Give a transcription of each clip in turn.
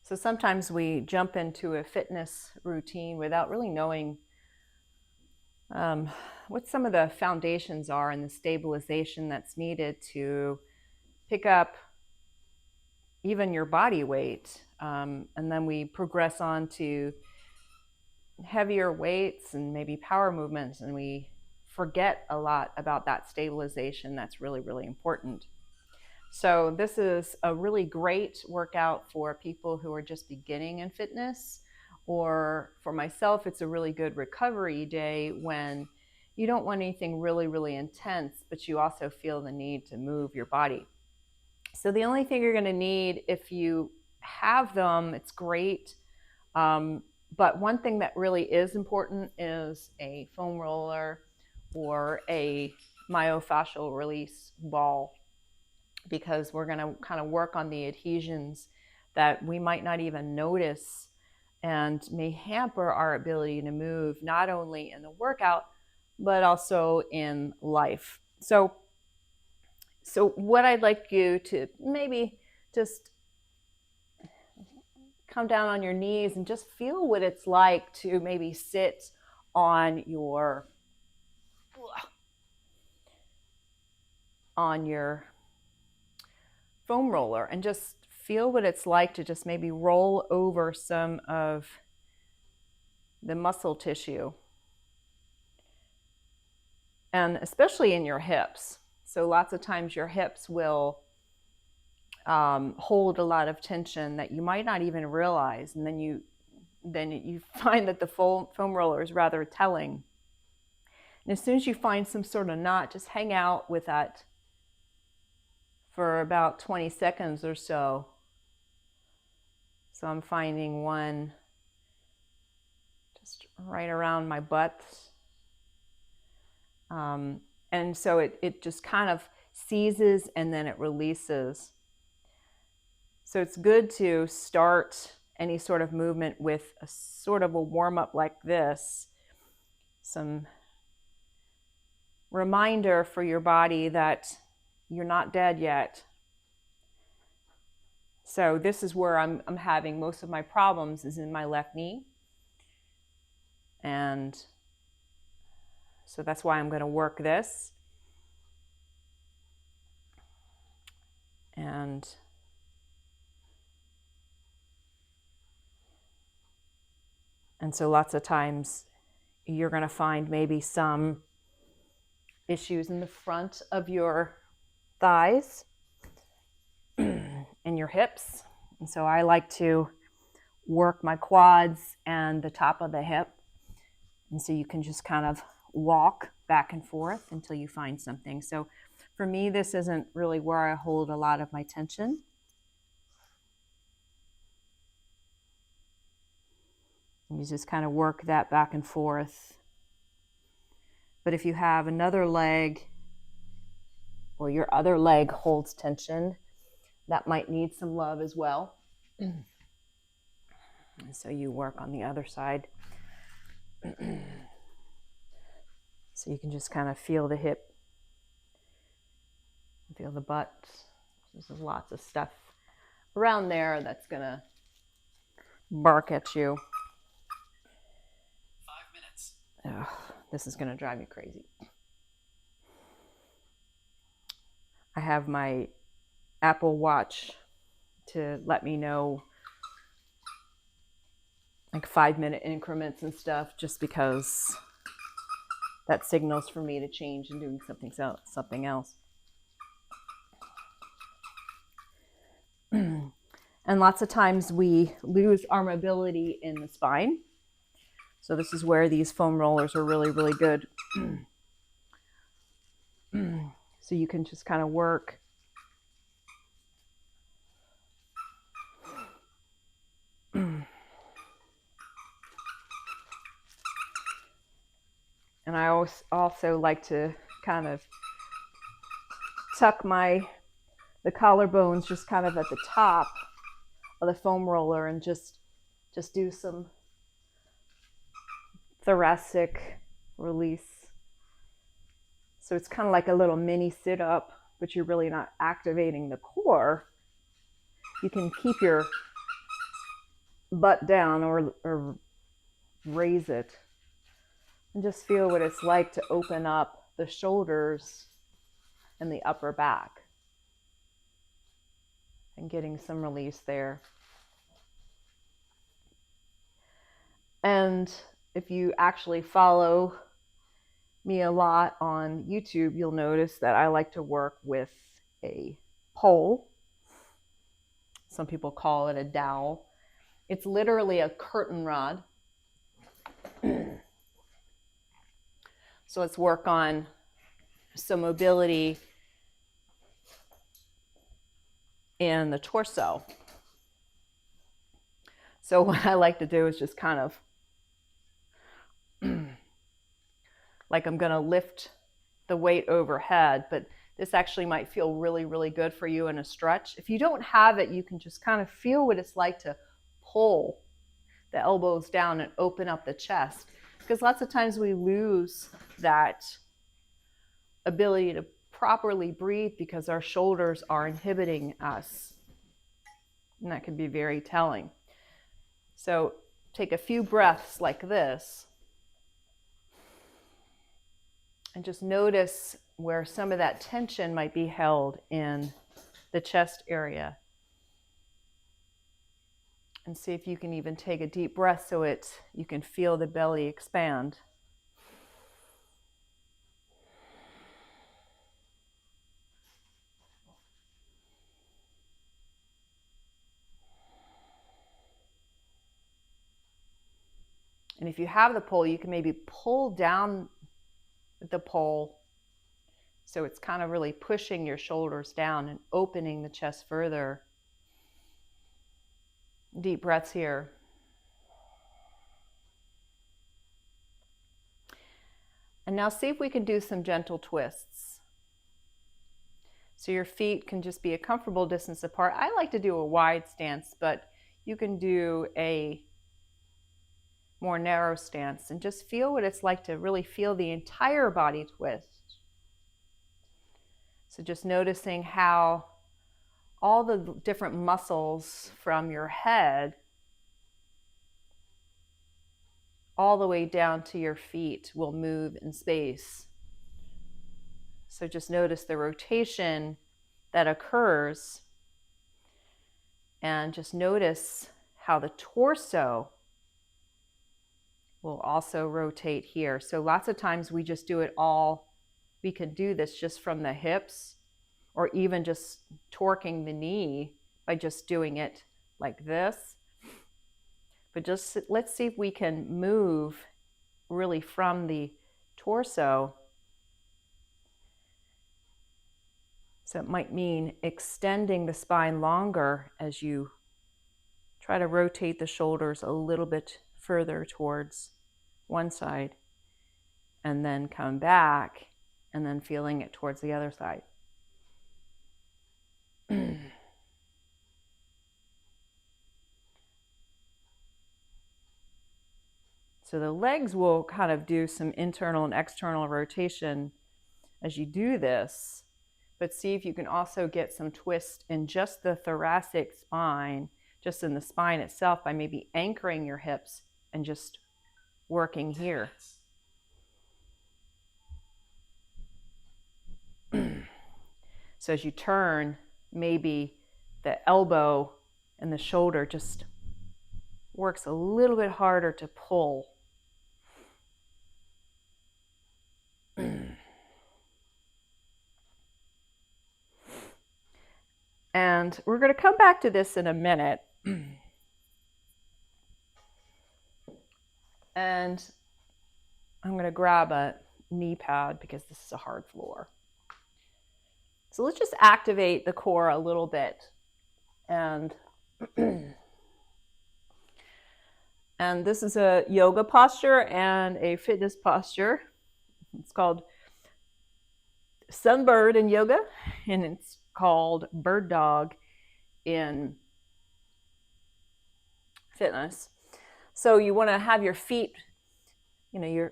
So sometimes we jump into a fitness routine without really knowing um, what some of the foundations are and the stabilization that's needed to pick up even your body weight. And then we progress on to heavier weights and maybe power movements, and we forget a lot about that stabilization that's really, really important. So this is a really great workout for people who are just beginning in fitness, or for myself, it's a really good recovery day when you don't want anything really, really intense, but you also feel the need to move your body. So the only thing you're going to need, if you have them, it's great. But one thing that really is important is a foam roller or a myofascial release ball, because we're going to kind of work on the adhesions that we might not even notice and may hamper our ability to move, not only in the workout, but also in life. So what I'd like you to maybe just come down on your knees and just feel what it's like to maybe sit on your foam roller and just feel what it's like to just maybe roll over some of the muscle tissue, and especially in your hips. So lots of times your hips will hold a lot of tension that you might not even realize, and then you find that the foam roller is rather telling. And as soon as you find some sort of knot, just hang out with that for about 20 seconds or so. So I'm finding one just right around my butt. And so it just kind of seizes and then it releases. So it's good to start any sort of movement with a sort of a warm-up like this. Some reminder for your body that you're not dead yet. So this is where I'm having most of my problems, is in my left knee. And so that's why I'm going to work this. And so lots of times you're going to find maybe some issues in the front of your thighs and your hips. And so I like to work my quads and the top of the hip. And so you can just kind of walk back and forth until you find something. So for me, this isn't really where I hold a lot of my tension. You just kind of work that back and forth. But if you have another leg, or your other leg holds tension, that might need some love as well. And so you work on the other side. So you can just kind of feel the hip, feel the butt. There's lots of stuff around there that's going to bark at you. 5 minutes. Ugh, this is going to drive me crazy. I have my Apple Watch to let me know like 5-minute increments and stuff, just because that signals for me to change and doing something else. And lots of times we lose our mobility in the spine. So this is where these foam rollers are really, really good. So you can just kind of work. And I also like to kind of tuck the collarbones just kind of at the top of the foam roller and just do some thoracic release. So it's kind of like a little mini sit-up, but you're really not activating the core. You can keep your butt down or raise it, and just feel what it's like to open up the shoulders and the upper back, and getting some release there. And if you actually follow me a lot on YouTube, you'll notice that I like to work with a pole. Some people call it a dowel. It's literally a curtain rod. So let's work on some mobility in the torso. So what I like to do is just kind of like I'm going to lift the weight overhead, but this actually might feel really, really good for you in a stretch. If you don't have it, you can just kind of feel what it's like to pull the elbows down and open up the chest, because lots of times we lose that ability to properly breathe because our shoulders are inhibiting us, and that can be very telling. So take a few breaths like this and just notice where some of that tension might be held in the chest area. And see if you can even take a deep breath so you can feel the belly expand. And if you have the pole, you can maybe pull down the pole so it's kind of really pushing your shoulders down and opening the chest further. Deep breaths here. And now see if we can do some gentle twists. So your feet can just be a comfortable distance apart. I like to do a wide stance, but you can do a more narrow stance and just feel what it's like to really feel the entire body twist. So just noticing how all the different muscles from your head all the way down to your feet will move in space. So just notice the rotation that occurs, and just notice how the torso will also rotate here. So lots of times we just do it all, we can do this just from the hips, or even just torquing the knee by just doing it like this. But just let's see if we can move really from the torso. So it might mean extending the spine longer as you try to rotate the shoulders a little bit further towards one side, and then come back, and then feeling it towards the other side. So the legs will kind of do some internal and external rotation as you do this, but see if you can also get some twist in just the thoracic spine, just in the spine itself, by maybe anchoring your hips and just working here. So as you turn, maybe the elbow and the shoulder just works a little bit harder to pull. And we're going to come back to this in a minute. And I'm going to grab a knee pad because this is a hard floor. So let's just activate the core a little bit. And this is a yoga posture and a fitness posture. It's called Sunbird in yoga, and it's called Bird Dog in fitness. So you want to have your feet, I'm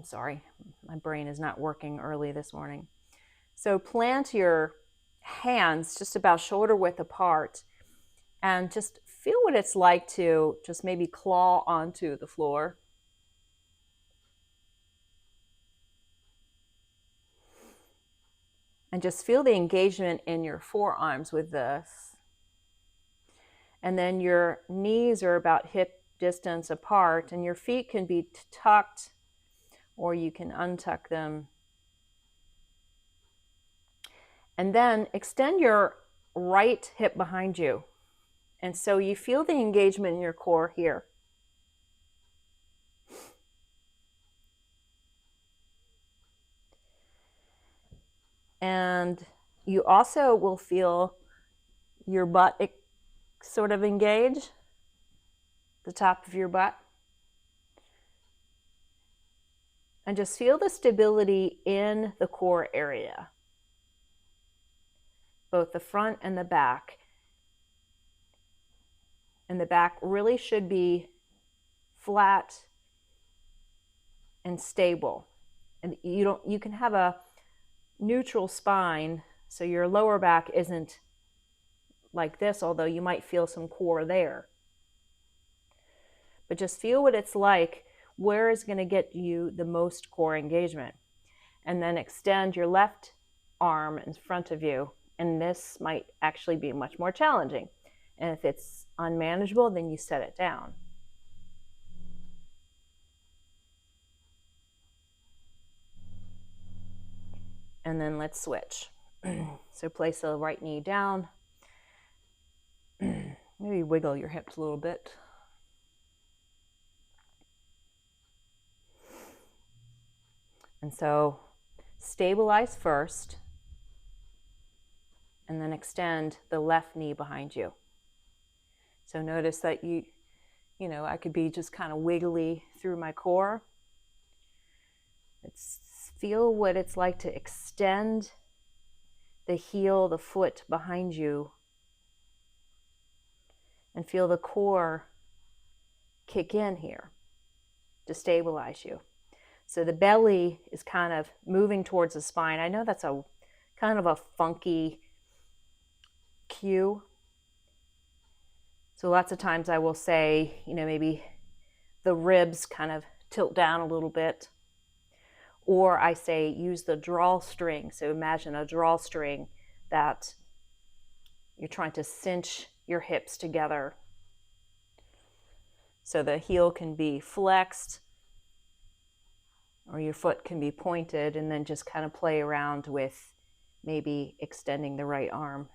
sorry, my brain is not working early this morning. So plant your hands just about shoulder width apart, and just feel what it's like to just maybe claw onto the floor. And just feel the engagement in your forearms with this. And then your knees are about hip distance apart, and your feet can be tucked or you can untuck them. And then extend your right hip behind you. And so you feel the engagement in your core here. And you also will feel your butt sort of engage, the top of your butt. And just feel the stability in the core area, both the front and the back. And the back really should be flat and stable. And you can have a neutral spine, so your lower back isn't like this, although you might feel some core there. But just feel what it's like, where is going to get you the most core engagement. And then extend your left arm in front of you, and this might actually be much more challenging. And if it's unmanageable, then you set it down. And then let's switch. So place the right knee down. Maybe wiggle your hips a little bit. And so stabilize first, and then extend the left knee behind you. So notice that I could be just kind of wiggly through my core. Feel what it's like to extend the heel, the foot behind you, and feel the core kick in here to stabilize you. So the belly is kind of moving towards the spine. I know that's a kind of a funky cue. So lots of times I will say, maybe the ribs kind of tilt down a little bit. Or I say use the drawstring. So imagine a drawstring that you're trying to cinch your hips together. So the heel can be flexed, or your foot can be pointed, and then just kind of play around with maybe extending the right arm.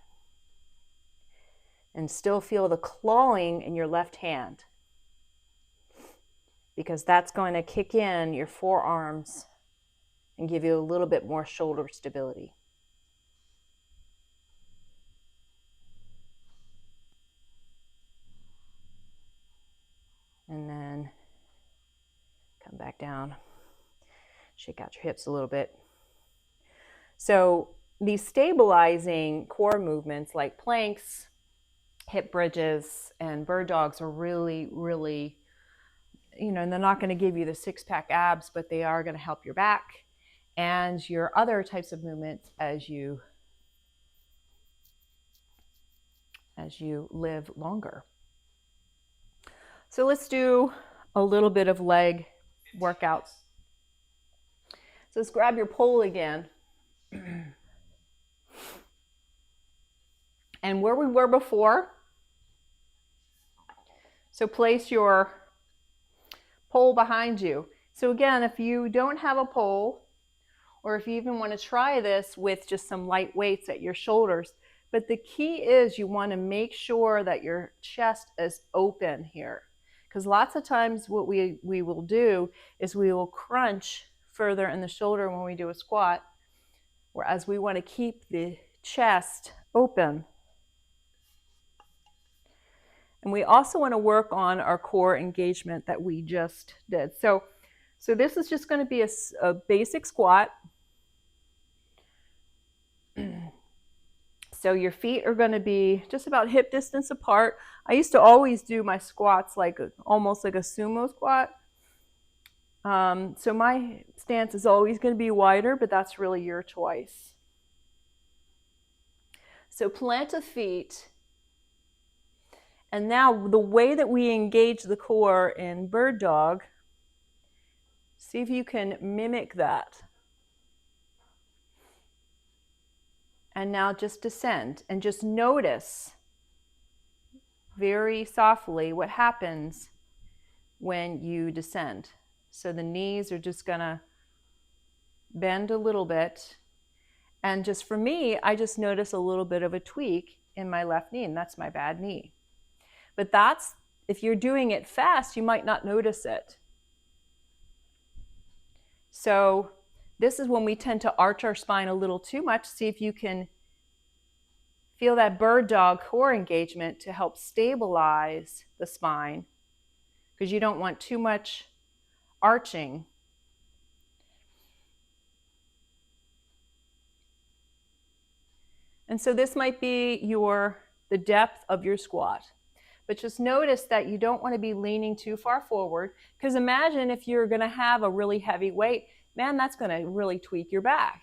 And still feel the clawing in your left hand, because that's going to kick in your forearms and give you a little bit more shoulder stability. And then come back down. Shake out your hips a little bit. So these stabilizing core movements like planks, hip bridges, and bird dogs are really, really, they're not going to give you the six-pack abs, but they are going to help your back and your other types of movements as you live longer. So let's do a little bit of leg workouts. So let's grab your pole again. And where we were before, so place your pole behind you. So again, if you don't have a pole, or if you even want to try this with just some light weights at your shoulders, but the key is you want to make sure that your chest is open here. Because lots of times what we will do is we will crunch further in the shoulder when we do a squat, whereas we want to keep the chest open. And we also want to work on our core engagement that we just did. So this is just going to be a basic squat. So your feet are going to be just about hip distance apart. I used to always do my squats almost like a sumo squat. So my stance is always going to be wider, but that's really your choice. So plant the feet And now the way that we engage the core in bird dog, see if you can mimic that. And now just descend and just notice very softly what happens when you descend. So the knees are just gonna bend a little bit. And just for me, I just notice a little bit of a tweak in my left knee, and that's my bad knee. But that's, if you're doing it fast, you might not notice it. So this is when we tend to arch our spine a little too much. See if you can feel that bird dog core engagement to help stabilize the spine, because you don't want too much arching. And so this might be the depth of your squat. But just notice that you don't want to be leaning too far forward, because imagine if you're going to have a really heavy weight, man, that's going to really tweak your back.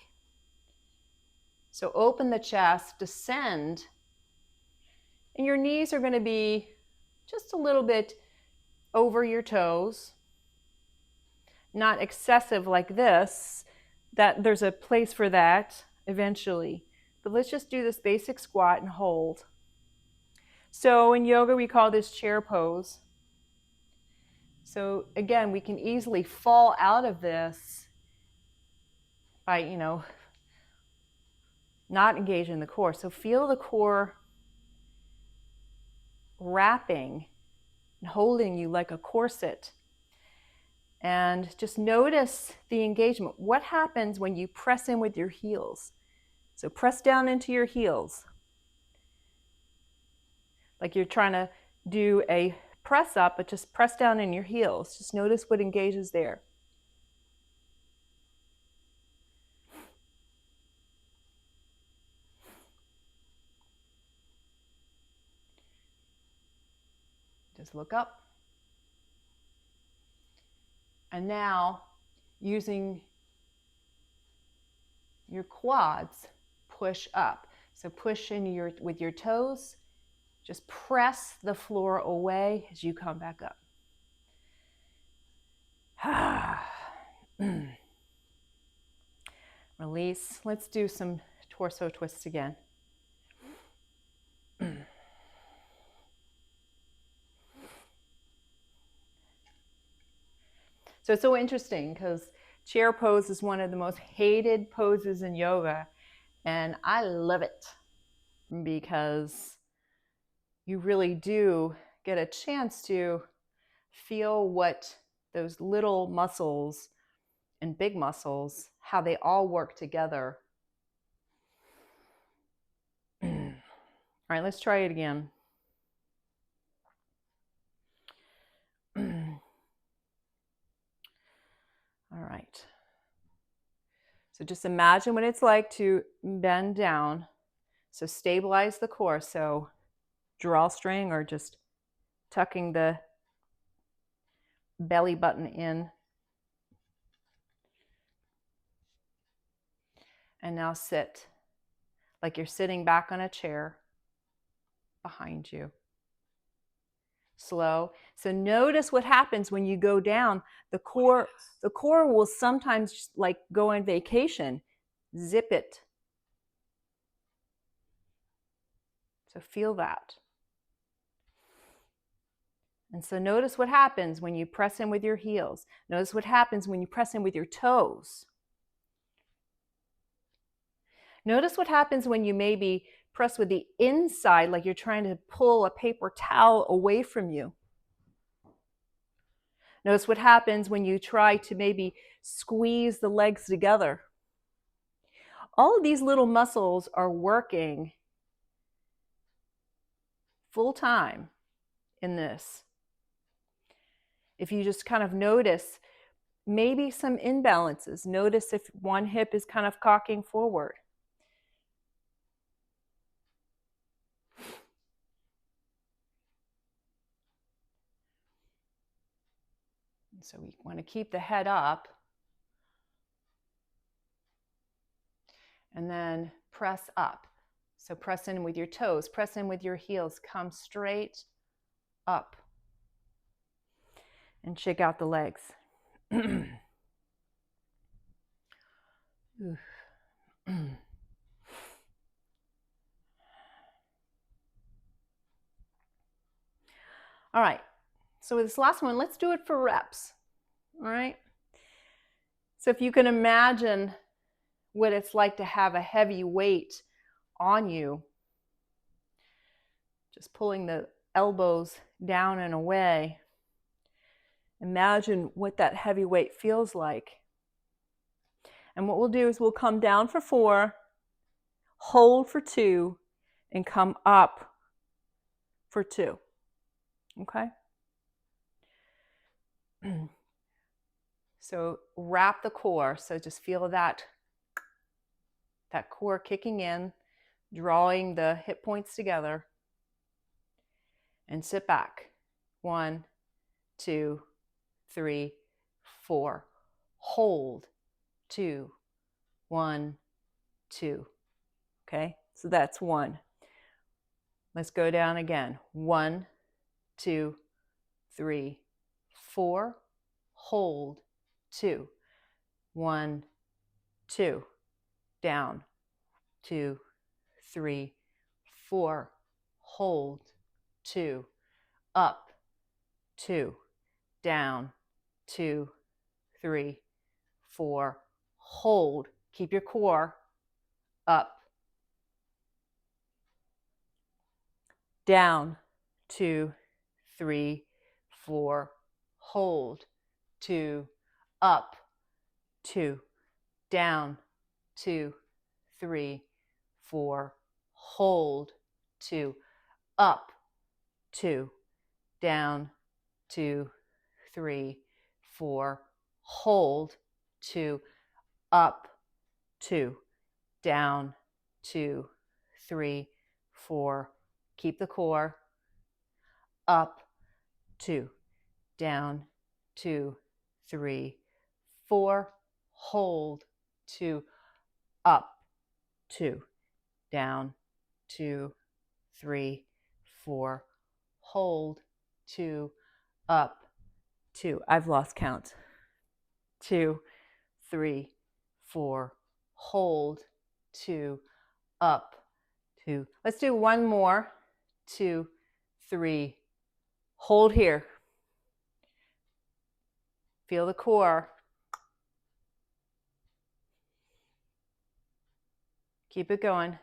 So open the chest, descend, and your knees are going to be just a little bit over your toes, not excessive like this, that there's a place for that eventually. But let's just do this basic squat and hold. So in yoga, we call this chair pose. So again, we can easily fall out of this by, not engaging the core. So feel the core wrapping and holding you like a corset. And just notice the engagement. What happens when you press in with your heels? So press down into your heels. Like you're trying to do a press up, but just press down in your heels. Just notice what engages there. Just look up. And now, using your quads, push up. So push in with your toes. Just press the floor away as you come back up. Release. Let's do some torso twists again. So it's so interesting because chair pose is one of the most hated poses in yoga, and I love it because you really do get a chance to feel what those little muscles and big muscles, how they all work together. All right, let's try it again. All right. So just imagine what it's like to bend down. So stabilize the core. So drawstring or just tucking the belly button in. And now sit like you're sitting back on a chair behind you. Slow. So notice what happens when you go down. The core will sometimes just like go on vacation. Zip it. So feel that. And so notice what happens when you press in with your heels. Notice what happens when you press in with your toes. Notice what happens when you maybe press with the inside, like you're trying to pull a paper towel away from you. Notice what happens when you try to maybe squeeze the legs together. All of these little muscles are working full time in this. If you just kind of notice maybe some imbalances, notice if one hip is kind of cocking forward. So we want to keep the head up. And then press up. So press in with your toes, press in with your heels, come straight up. And shake out the legs. All right, so with this last one, let's do it for reps. All right, so if you can imagine what it's like to have a heavy weight on you, just pulling the elbows down and away, imagine what that heavy weight feels like. And what we'll do is we'll come down for 4, hold for 2, and come up for 2. Okay? So wrap the core. So just feel that core kicking in, drawing the hip points together, and sit back. 1, 2, 3, 4. Hold. 2, 1, 2. Okay, so that's 1. Let's go down again. 1, 2, 3, 4. Hold. 2, 1, 2. Down. 2, 3, 4. Hold. 2. Up. 2. Down. 2, 3, 4. Hold. Keep your core. Up. Down. 2, 3, 4. Hold. 2. Up. 2. Down. 2, 3, 4. Hold. 2. Up. 2. Down. 2, 3, 4. Hold. 2. Up. 2. Down. 2, 3, 4. Keep the core. Up. 2. Down. 2, 3, 4. Hold. 2. Up. 2. Down. 2, 3, 4. Hold. 2. Up. 2. I've lost count. 2, 3, 4. Hold. 2. Up. 2. Let's do one more. 2, 3. Hold here. Feel the core. Keep it going.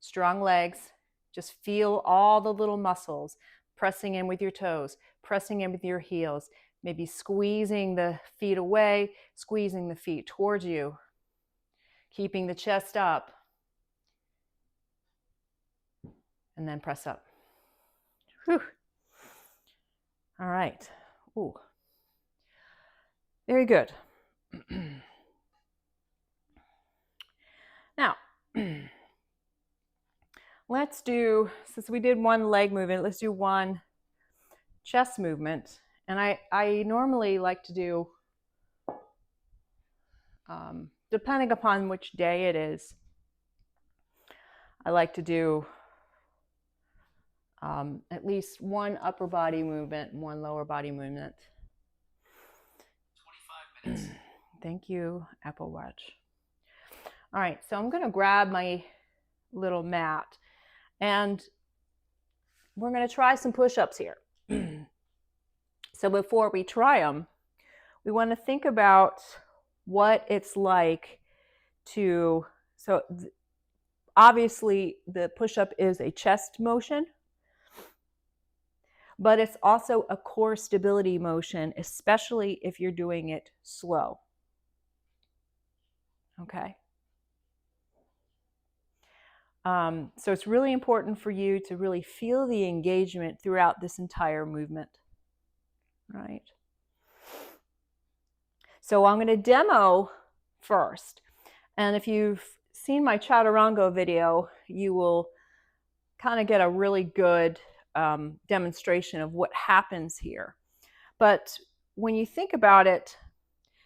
Strong legs. Just feel all the little muscles pressing in with your toes, pressing in with your heels, maybe squeezing the feet away, squeezing the feet towards you, keeping the chest up, and then press up. Whew. All right. Ooh. Very good. Now, let's do, since we did one leg movement, let's do one chest movement. And I normally like to do, depending upon which day it is, I like to do at least one upper body movement and one lower body movement. 25 minutes. Thank you, Apple Watch. All right, so I'm going to grab my little mat and we're going to try some push-ups here. So before we try them, we want to think about what it's like to, so obviously the push-up is a chest motion, but it's also a core stability motion, especially if you're doing it slow. Okay. So it's really important for you to really feel the engagement throughout this entire movement. Right. So I'm going to demo first. And if you've seen my Chaturanga video, you will kind of get a really good demonstration of what happens here. But when you think about it,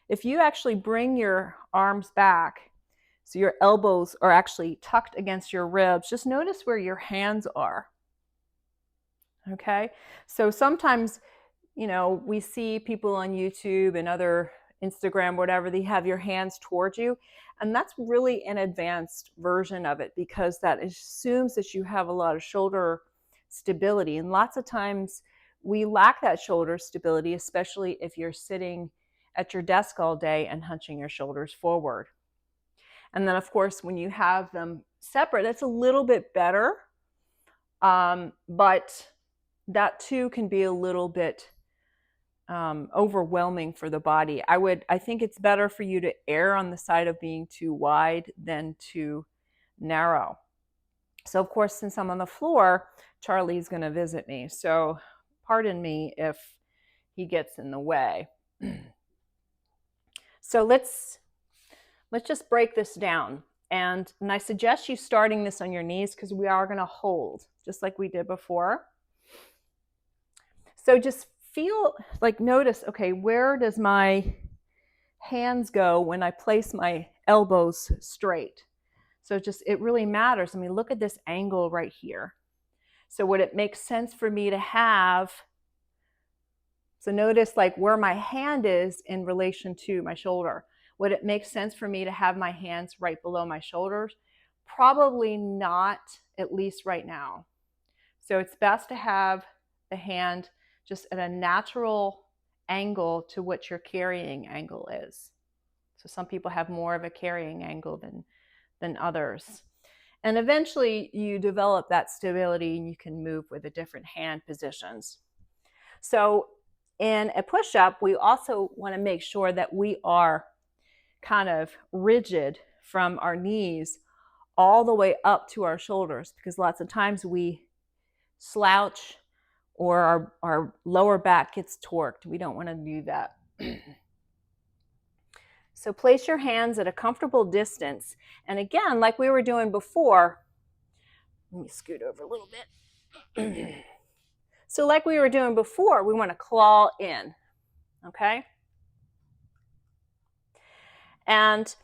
if you actually bring your arms back, so your elbows are actually tucked against your ribs, just notice where your hands are. Okay, so sometimes, we see people on YouTube and other Instagram, whatever, they have your hands towards you. And that's really an advanced version of it, because that assumes that you have a lot of shoulder stability. And lots of times we lack that shoulder stability, especially if you're sitting at your desk all day and hunching your shoulders forward. And then, of course, when you have them separate, that's a little bit better. But that too can be a little bit overwhelming for the body. I think it's better for you to err on the side of being too wide than too narrow. So, of course, since I'm on the floor, Charlie's going to visit me. So pardon me if he gets in the way. So let's just break this down. And I suggest you starting this on your knees, because we are going to hold just like we did before. So just feel like, notice, okay, where does my hands go when I place my elbows straight? So it really matters. I mean, look at this angle right here. So would it make sense for me to have, so notice like where my hand is in relation to my shoulder. Would it make sense for me to have my hands right below my shoulders? Probably not, at least right now. So it's best to have the hand just at a natural angle to what your carrying angle is. So some people have more of a carrying angle than others. And eventually you develop that stability and you can move with the different hand positions. So in a push-up, we also want to make sure that we are kind of rigid from our knees all the way up to our shoulders, because lots of times we slouch or our lower back gets torqued. We don't want to do that. So place your hands at a comfortable distance. And again, like we were doing before, let me scoot over a little bit. So like we were doing before, we want to claw in, okay? And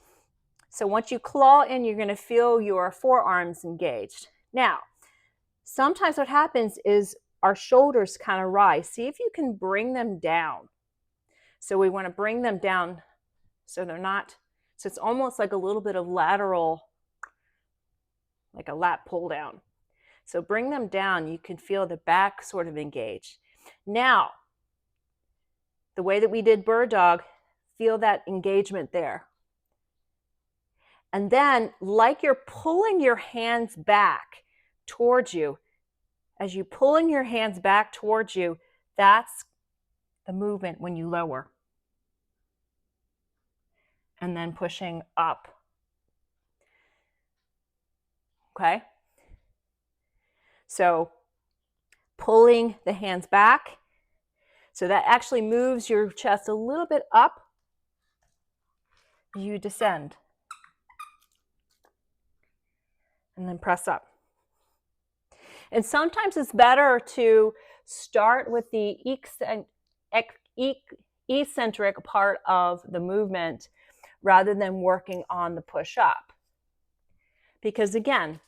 so once you claw in, you're going to feel your forearms engaged. Now, sometimes what happens is our shoulders kind of rise. See if you can bring them down. So we want to bring them down so they're not, so it's almost like a little bit of lateral, like a lat pull down. So bring them down. You can feel the back sort of engaged. Now, the way that we did bird dog, feel that engagement there. And then, like you're pulling your hands back towards you, as you pulling your hands back towards you, that's the movement when you lower. And then pushing up. Okay? So pulling the hands back. So that actually moves your chest a little bit up. You descend. And then press up. And sometimes it's better to start with the eccentric part of the movement rather than working on the push-up. Because again,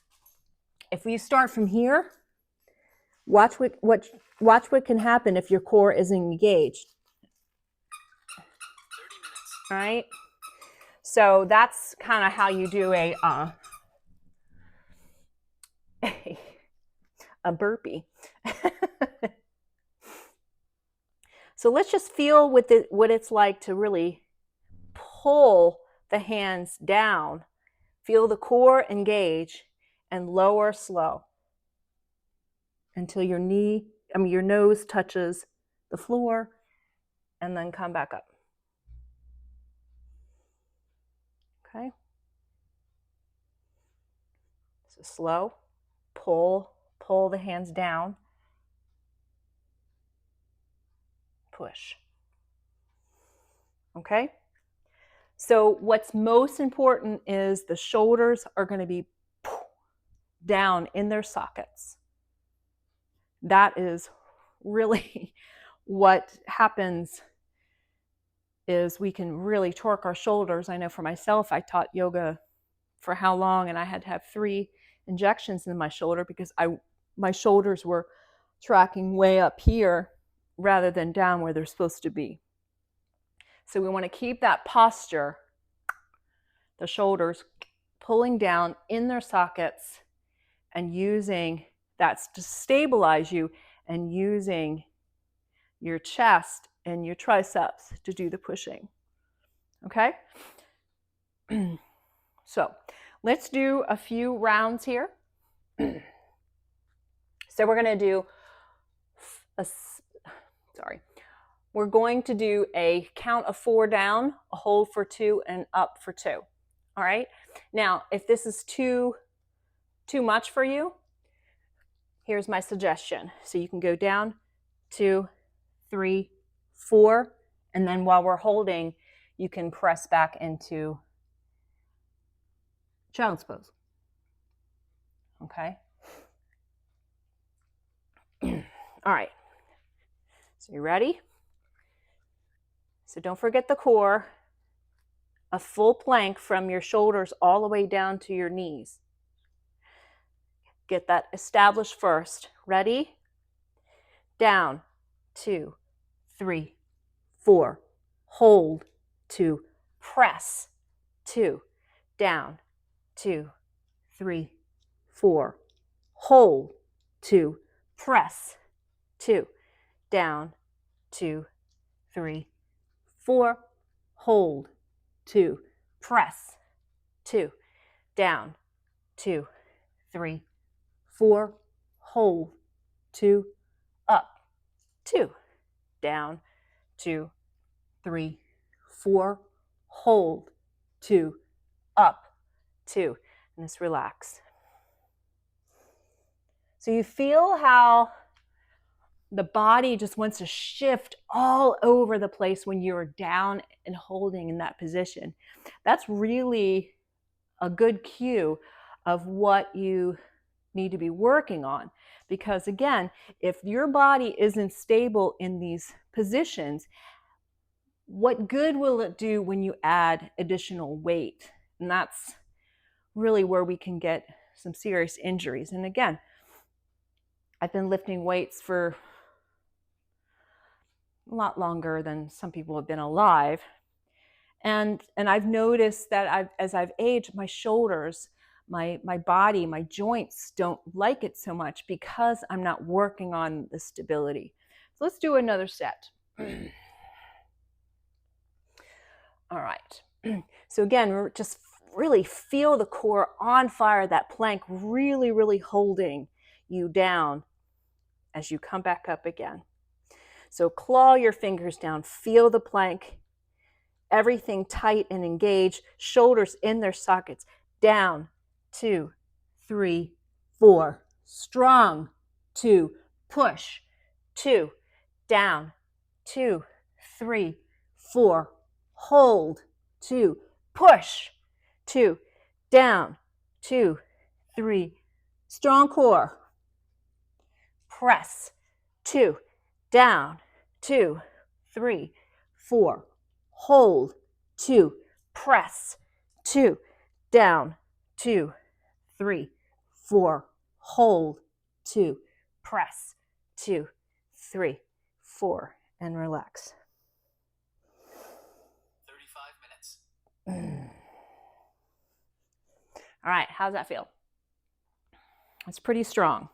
if we start from here, watch what can happen if your core isn't engaged. 30 minutes. All right? So that's kind of how you do a burpee. So let's just feel what it's like to really pull the hands down, feel the core engage, and lower slow until your nose touches the floor, and then come back up. Okay? So slow, pull the hands down, push. Okay? So what's most important is the shoulders are going to be down in their sockets. That is really what happens, is we can really torque our shoulders. I know for myself, I taught yoga for how long, and I had to have 3 injections in my shoulder because my shoulders were tracking way up here rather than down where they're supposed to be. So we want to keep that posture, the shoulders pulling down in their sockets and using that to stabilize you, and using your chest and your triceps to do the pushing. Okay? So let's do a few rounds here. So we're going to do we're going to do a count of 4 down, a hold for 2, and up for 2. All right? Now, if this is too much for you, here's my suggestion. So you can go down, 2, 3, 4, and then while we're holding, you can press back into child's pose. Okay? All right. So you ready? So don't forget the core. A full plank from your shoulders all the way down to your knees. Get that established first. Ready? Down, 2, 3, 4. Hold, 2. Press, 2. Down, 2, 3, 4. Hold, 2. Press, 2. Down, 2, 3, 4. Hold, 2. Press, 2. Down, 2, 3, 4. Hold, 2. Up, 2. Down, 2, 3, 4. Hold, 2. Up, 2. And just relax. So you feel how the body just wants to shift all over the place when you're down and holding in that position. That's really a good cue of what you need to be working on. Because again, if your body isn't stable in these positions, what good will it do when you add additional weight? And that's really where we can get some serious injuries. And again, I've been lifting weights for a lot longer than some people have been alive. And I've noticed that as I've aged, my shoulders, my body, my joints don't like it so much because I'm not working on the stability. So let's do another set. All right. So again, we're just really feel the core on fire, that plank really, really holding you down as you come back up again. So claw your fingers down, feel the plank, everything tight and engaged, shoulders in their sockets, down, 2, 3, 4, strong, 2, push, 2, down, 2, 3, 4, hold, 2, push, 2, down, 2, 3, strong core, press, 2, down, 2, 3, 4, hold, 2, press, 2, down, 2, 3, 4, hold, 2, press, 2, 3, 4, and relax. 35 minutes. All right, how's that feel? It's pretty strong.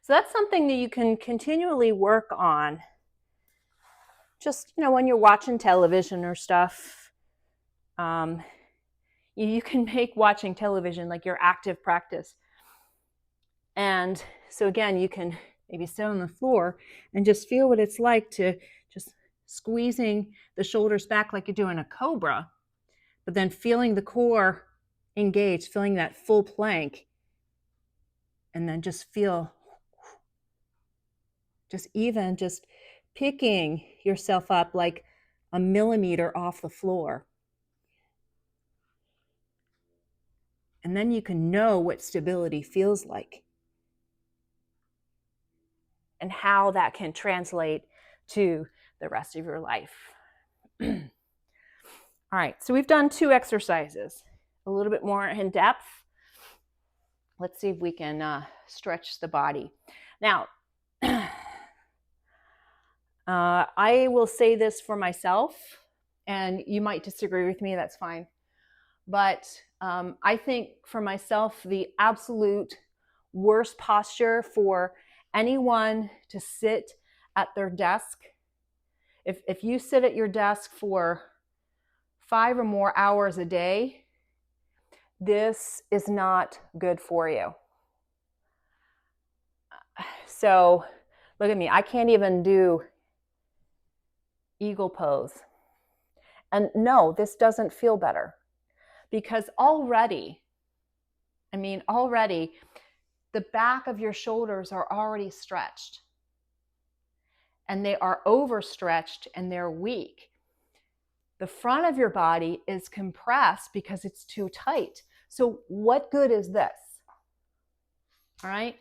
So that's something that you can continually work on. Just, when you're watching television or stuff, you can make watching television like your active practice. And so again, you can maybe sit on the floor and just feel what it's like to just squeezing the shoulders back like you're doing a cobra, but then feeling the core engaged, feeling that full plank, and then just feel just picking yourself up like a millimeter off the floor. And then you can know what stability feels like and how that can translate to the rest of your life. All right, so we've done 2 exercises, a little bit more in depth. Let's see if we can stretch the body. Now, I will say this for myself, and you might disagree with me, that's fine. But I think for myself, the absolute worst posture for anyone to sit at their desk, if you sit at your desk for 5 or more hours a day, this is not good for you. So look at me, I can't even do eagle pose. And no, this doesn't feel better, because already the back of your shoulders are already stretched, and they are overstretched and they're weak. The front of your body is compressed because it's too tight. So what good is this? All right.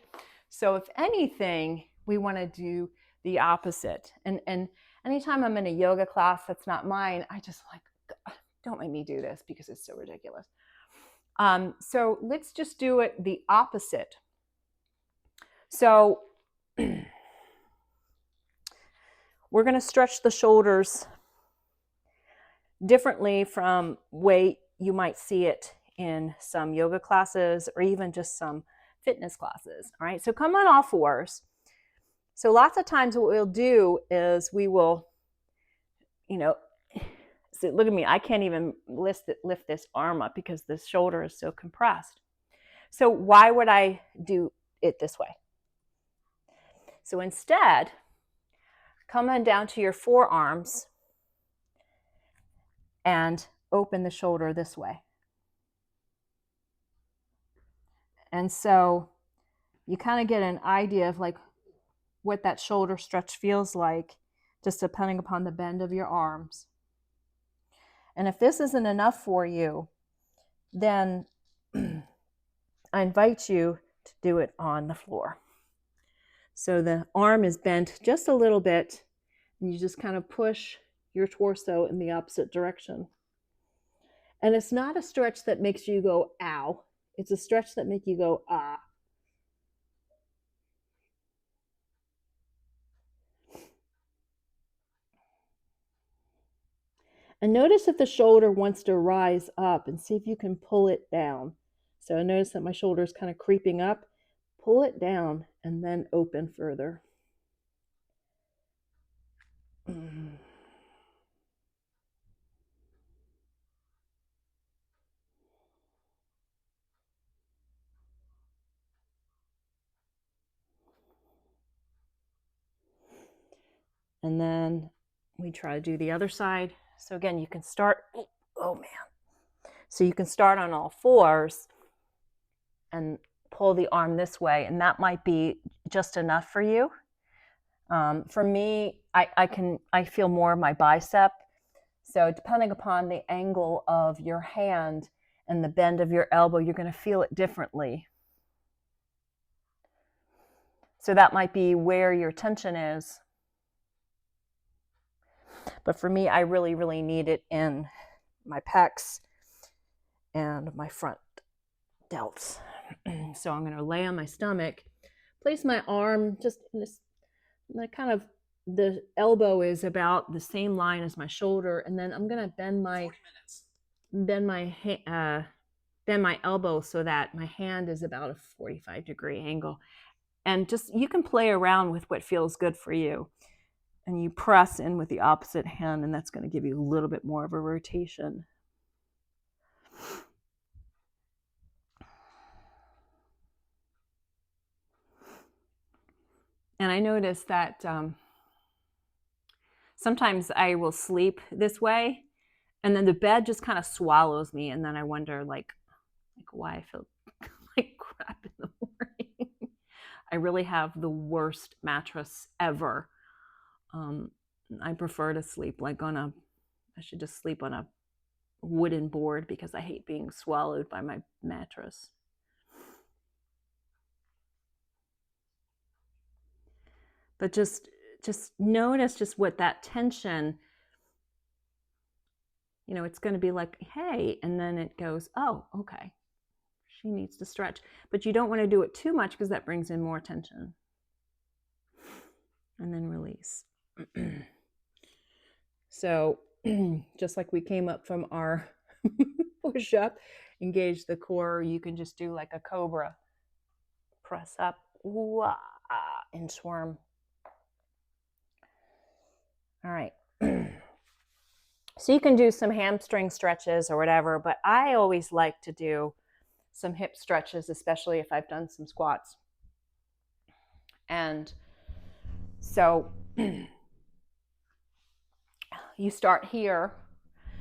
So if anything, we want to do the opposite. And anytime I'm in a yoga class that's not mine, I just like, don't make me do this because it's so ridiculous. So let's just do it the opposite. So we're going to stretch the shoulders differently from way you might see it in some yoga classes or even just some fitness classes. All right, so come on all fours. So lots of times what we'll do is we will, so look at me, I can't even lift this arm up because this shoulder is so compressed. So why would I do it this way? So instead, come on down to your forearms and open the shoulder this way. And so you kind of get an idea of like what that shoulder stretch feels like, just depending upon the bend of your arms. And if this isn't enough for you, then I invite you to do it on the floor. So the arm is bent just a little bit, and you just kind of push your torso in the opposite direction. And it's not a stretch that makes you go, ow. It's a stretch that makes you go, ah. And notice if the shoulder wants to rise up, and see if you can pull it down. So I notice that my shoulder is kind of creeping up. Pull it down and then open further. And then we try to do the other side. So again, you can start, oh man. So you can start on all fours and pull the arm this way, and that might be just enough for you. For me, I feel more of my bicep. So depending upon the angle of your hand and the bend of your elbow, you're going to feel it differently. So that might be where your tension is. But for me, I really, really need it in my pecs and my front delts. So I'm going to lay on my stomach, place my arm just in this, kind of, the elbow is about the same line as my shoulder, and then I'm going to bend my elbow so that my hand is about a 45-degree angle. And just, you can play around with what feels good for you. And you press in with the opposite hand, and that's going to give you a little bit more of a rotation. And I notice that sometimes I will sleep this way, and then the bed just kind of swallows me, and then I wonder like why I feel like crap in the morning. I really have the worst mattress ever. I prefer to sleep like I should just sleep on a wooden board because I hate being swallowed by my mattress. But just notice just what that tension, it's going to be like, hey, and then it goes, oh, okay, she needs to stretch. But you don't want to do it too much because that brings in more tension. And then release. So just like we came up from our push up, engage the core, you can just do like a cobra. Press up, wah, and swarm. All right. So you can do some hamstring stretches or whatever, but I always like to do some hip stretches, especially if I've done some squats. And so you start here.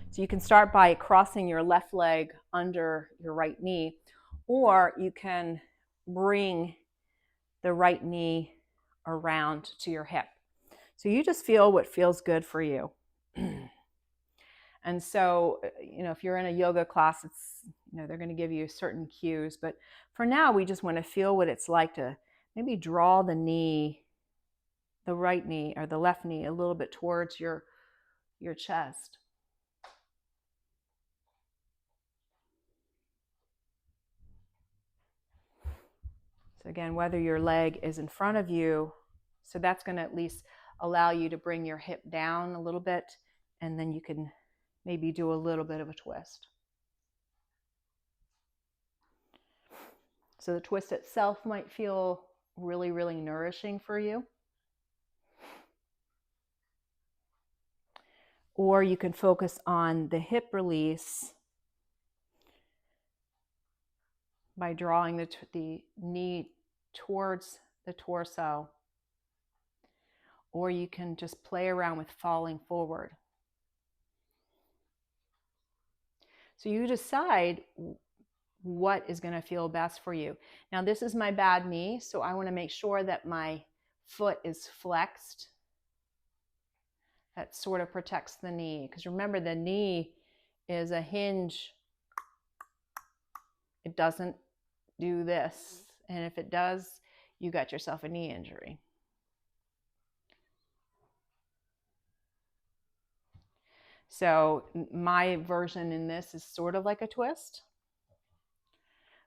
So you can start by crossing your left leg under your right knee, or you can bring the right knee around to your hip. So you just feel what feels good for you. And so, if you're in a yoga class, they're going to give you certain cues. But for now, we just want to feel what it's like to maybe draw the knee, the right knee or the left knee, a little bit towards your chest. So again, whether your leg is in front of you, so that's going to at least allow you to bring your hip down a little bit, and then you can maybe do a little bit of a twist. So the twist itself might feel really, really nourishing for you. Or you can focus on the hip release by drawing the knee towards the torso. Or you can just play around with falling forward. So you decide what is going to feel best for you. Now, this is my bad knee, so I want to make sure that my foot is flexed. That sort of protects the knee, because remember, the knee is a hinge. It doesn't do this, and if it does, you got yourself a knee injury. So my version in this is sort of like a twist,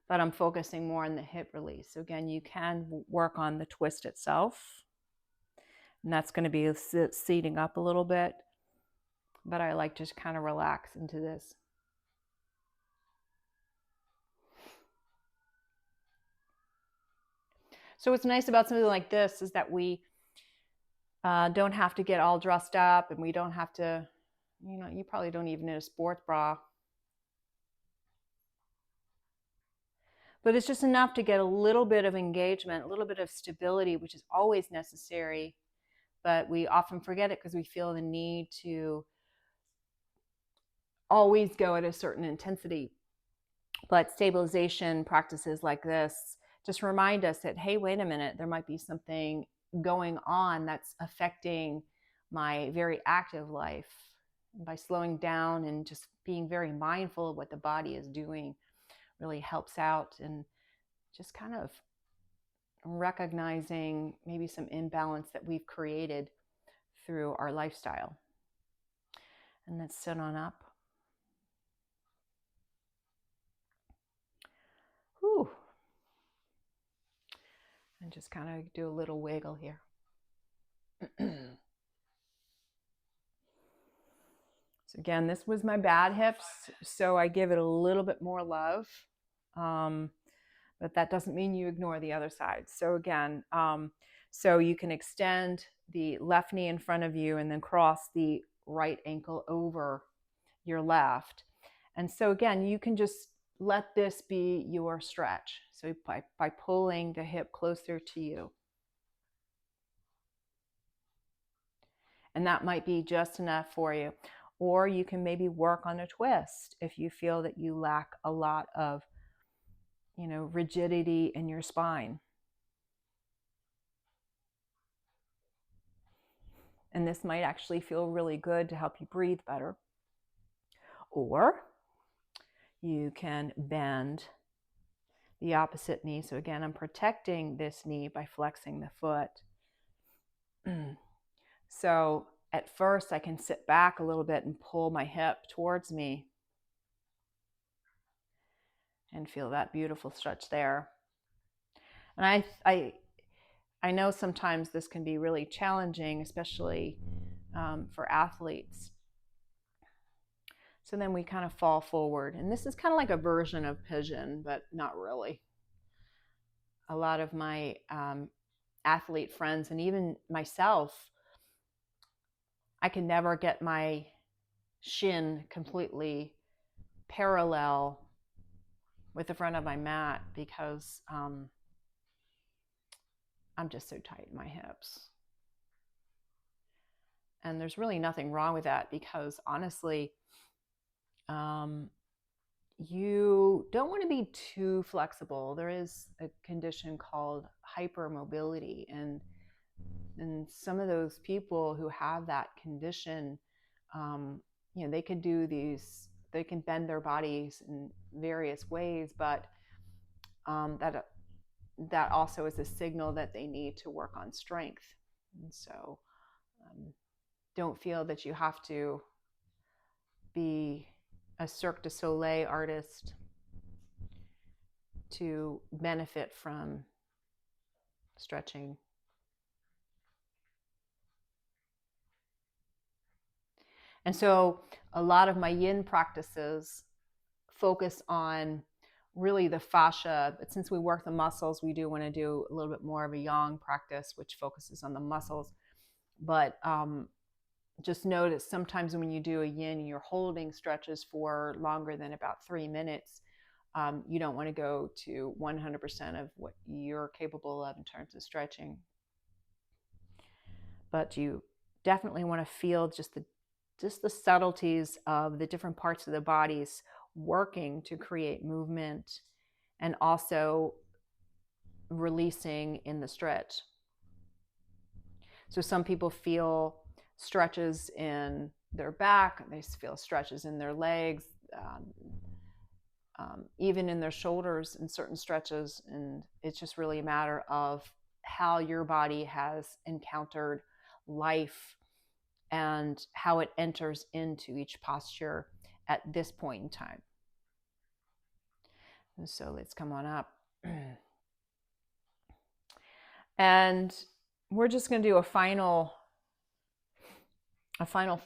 but I'm focusing more on the hip release. So again, you can work on the twist itself, and that's going to be seating up a little bit, but I like to kind of relax into this. So what's nice about something like this is that we don't have to get all dressed up, and we don't have to, you probably don't even need a sports bra. But it's just enough to get a little bit of engagement, a little bit of stability, which is always necessary. But we often forget it because we feel the need to always go at a certain intensity. But stabilization practices like this just remind us that, hey, wait a minute, there might be something going on that's affecting my very active life. And by slowing down and just being very mindful of what the body is doing really helps out, and just kind of recognizing maybe some imbalance that we've created through our lifestyle. And let's sit on up. Whew. And just kind of do a little wiggle here. So again, this was my bad hips, so I give it a little bit more love. But that doesn't mean you ignore the other side. So again, so you can extend the left knee in front of you and then cross the right ankle over your left. And so again, you can just let this be your stretch. So by pulling the hip closer to you. And that might be just enough for you. Or you can maybe work on a twist if you feel that you lack a lot of, rigidity in your spine. And this might actually feel really good to help you breathe better. Or you can bend the opposite knee. So again, I'm protecting this knee by flexing the foot. So at first I can sit back a little bit and pull my hip towards me and feel that beautiful stretch there. And I know sometimes this can be really challenging, especially for athletes. So then we kind of fall forward. And this is kind of like a version of pigeon, but not really. A lot of my athlete friends and even myself, I can never get my shin completely parallel with the front of my mat because I'm just so tight in my hips. And there's really nothing wrong with that because honestly, you don't want to be too flexible. There is a condition called hypermobility, and some of those people who have that condition, they can do these. They can bend their bodies in various ways, but that also is a signal that they need to work on strength. And so, don't feel that you have to be a Cirque du Soleil artist to benefit from stretching. And so a lot of my yin practices focus on really the fascia, but since we work the muscles, we do want to do a little bit more of a yang practice, which focuses on the muscles. But just notice sometimes when you do a yin, you're holding stretches for longer than about 3 minutes. You don't want to go to 100% of what you're capable of in terms of stretching. But you definitely want to feel just the subtleties of the different parts of the bodies working to create movement and also releasing in the stretch. So some people feel stretches in their back, they feel stretches in their legs, even in their shoulders in certain stretches. And it's just really a matter of how your body has encountered life and how it enters into each posture at this point in time. And so let's come on up. And we're just going to do a final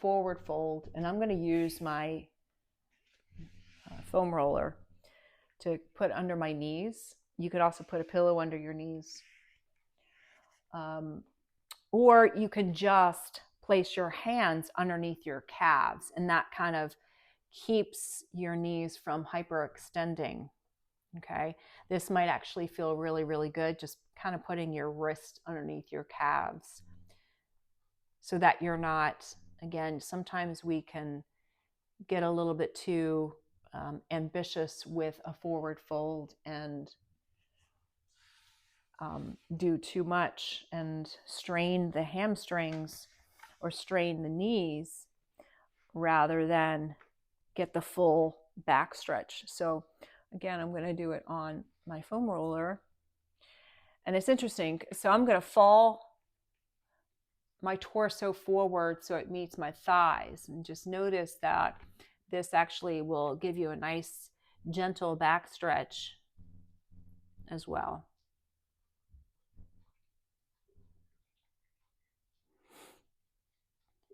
forward fold, and I'm going to use my foam roller to put under my knees. You could also put a pillow under your knees. Or you can just place your hands underneath your calves, and that kind of keeps your knees from hyperextending. Okay, this might actually feel really, really good, just kind of putting your wrist underneath your calves so that you're not, again, sometimes we can get a little bit too ambitious with a forward fold and do too much and strain the hamstrings or strain the knees rather than get the full back stretch. So again, I'm going to do it on my foam roller. And it's interesting. So I'm going to fall my torso forward so it meets my thighs. And just notice that this actually will give you a nice, gentle back stretch as well.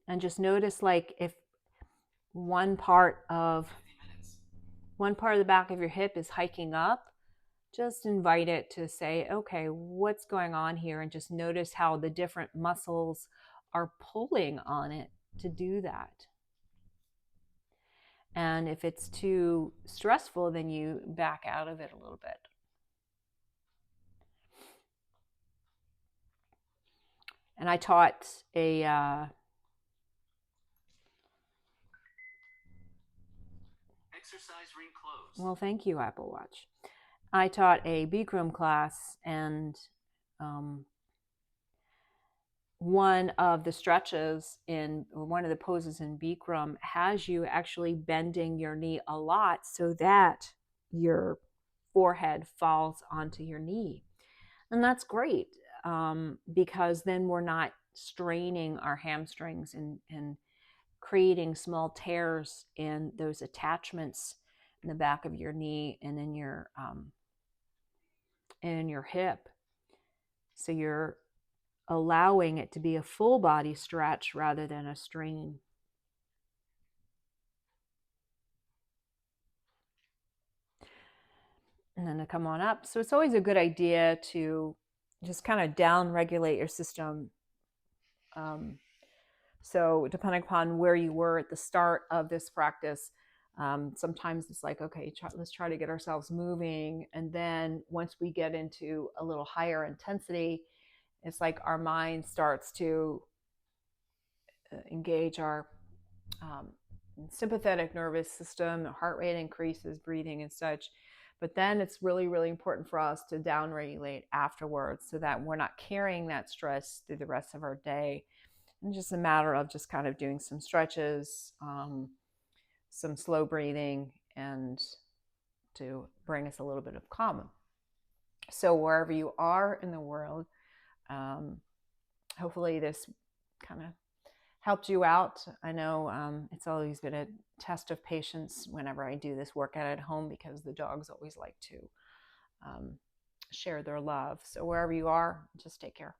And just notice, like, if one part of the back of your hip is hiking up, just invite it to say, okay, what's going on here? And just notice how the different muscles are pulling on it to do that. And if it's too stressful, then you back out of it a little bit. And I taught a exercise ring closed. Well, thank you, Apple Watch. I taught a Bikram class, and one of the stretches or one of the poses in Bikram has you actually bending your knee a lot so that your forehead falls onto your knee. And that's great because then we're not straining our hamstrings and creating small tears in those attachments in the back of your knee and in your hip. So you're allowing it to be a full body stretch rather than a strain. and then to come on up. So it's always a good idea to just kind of down regulate your system. So depending upon where you were at the start of this practice, sometimes it's like, okay, let's try to get ourselves moving. And then once we get into a little higher intensity, it's like our mind starts to engage our sympathetic nervous system, the heart rate increases, breathing and such. But then it's really, really important for us to downregulate afterwards so that we're not carrying that stress through the rest of our day. And just a matter of just kind of doing some stretches, some slow breathing, and to bring us a little bit of calm. So wherever you are in the world, hopefully this kind of helped you out. I know it's always been a test of patience whenever I do this workout at home, because the dogs always like to share their love. So wherever you are, just take care.